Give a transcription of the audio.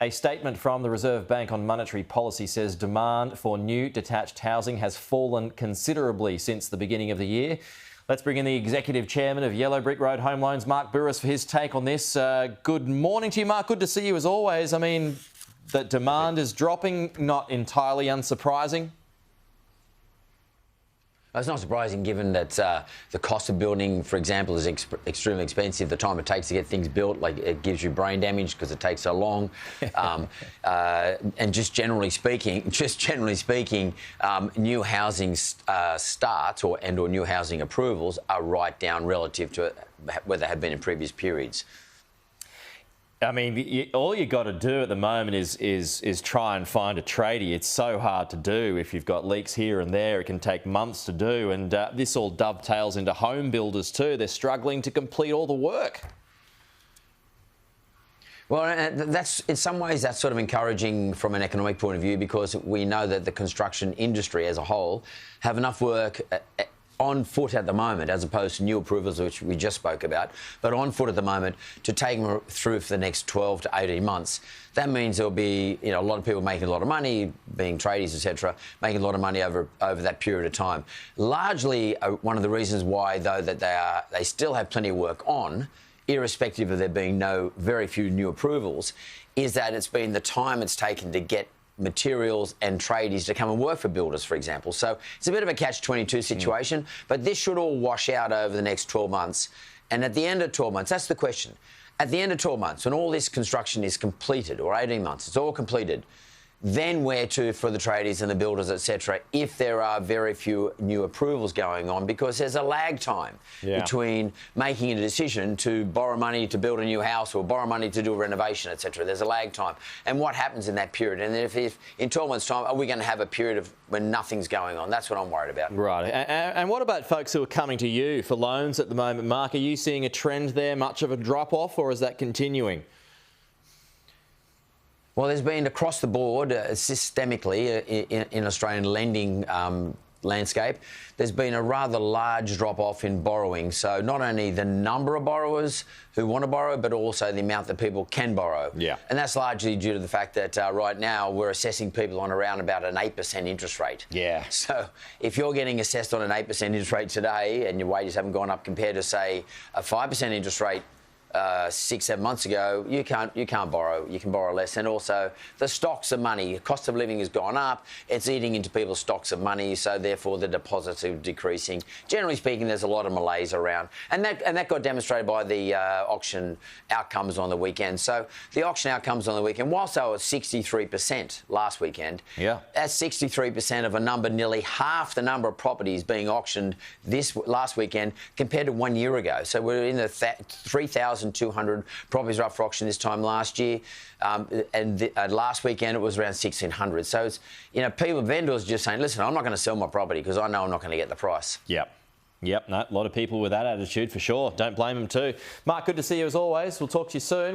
A statement from the Reserve Bank on monetary policy says demand for new detached housing has fallen considerably since the beginning of the year. Let's bring in the Executive Chairman of Yellow Brick Road Home Loans, Mark Bouris, for his take on this. Good morning to you, Mark. Good to see you as always. I mean, that demand is dropping, not entirely unsurprising. It's not surprising given that the cost of building, for example, is extremely expensive. The time it takes to get things built, like, it gives you brain damage because it takes so long. And just generally speaking, new housing starts or new housing approvals are right down relative to where they have been in previous periods. I mean, all you got to do at the moment is try and find a tradie. It's so hard to do. If you've got leaks here and there, it can take months to do. And this all dovetails into home builders too. They're struggling to complete all the work. Well, that's in some ways that's sort of encouraging from an economic point of view, because we know that the construction industry as a whole have enough work on foot at the moment, as opposed to new approvals, which we just spoke about, but on foot at the moment to take them through for the next 12 to 18 months. That means there'll be, a lot of people making a lot of money, being tradies, etc., making a lot of money over that period of time. Largely, one of the reasons why, though, that they still have plenty of work on, irrespective of there being very few new approvals, is that it's been the time it's taken to get materials and tradies to come and work for builders, for example. So it's a bit of a catch-22 situation, but this should all wash out over the next 12 months. And at the end of 12 months, that's the question. At the end of 12 months, when all this construction is completed, or 18 months, it's all completed, then where to for the tradies and the builders, etc., if there are very few new approvals going on, because there's a lag time between making a decision to borrow money to build a new house or borrow money to do a renovation, etc. There's a lag time. And what happens in that period? And if in 12 months' time, are we going to have a period of when nothing's going on? That's what I'm worried about. Right. And what about folks who are coming to you for loans at the moment, Mark? Are you seeing a trend there, much of a drop-off, or is that continuing? Well, there's been across the board, systemically, in Australian lending landscape, there's been a rather large drop-off in borrowing. So not only the number of borrowers who want to borrow, but also the amount that people can borrow. Yeah. And that's largely due to the fact that right now we're assessing people on around about an 8% interest rate. Yeah. So if you're getting assessed on an 8% interest rate today and your wages haven't gone up compared to, say, a 5% interest rate 6-7 months ago, you can't borrow. You can borrow less. And also the stocks of money, cost of living has gone up. It's eating into people's stocks of money, so therefore the deposits are decreasing. Generally speaking, there's a lot of malaise around, and that got demonstrated by the auction outcomes on the weekend. So the auction outcomes on the weekend, whilst they were 63% last weekend, that's 63% of a number, nearly half the number of properties being auctioned last weekend compared to 1 year ago. So we're in the 3,200 properties were up for auction this time last year, and last weekend it was around 1,600. So it's, vendors just saying, listen, I'm not going to sell my property because I know I'm not going to get the price. Yep, no, a lot of people with that attitude for sure. Don't blame them too. Mark, good to see you as always. We'll talk to you soon.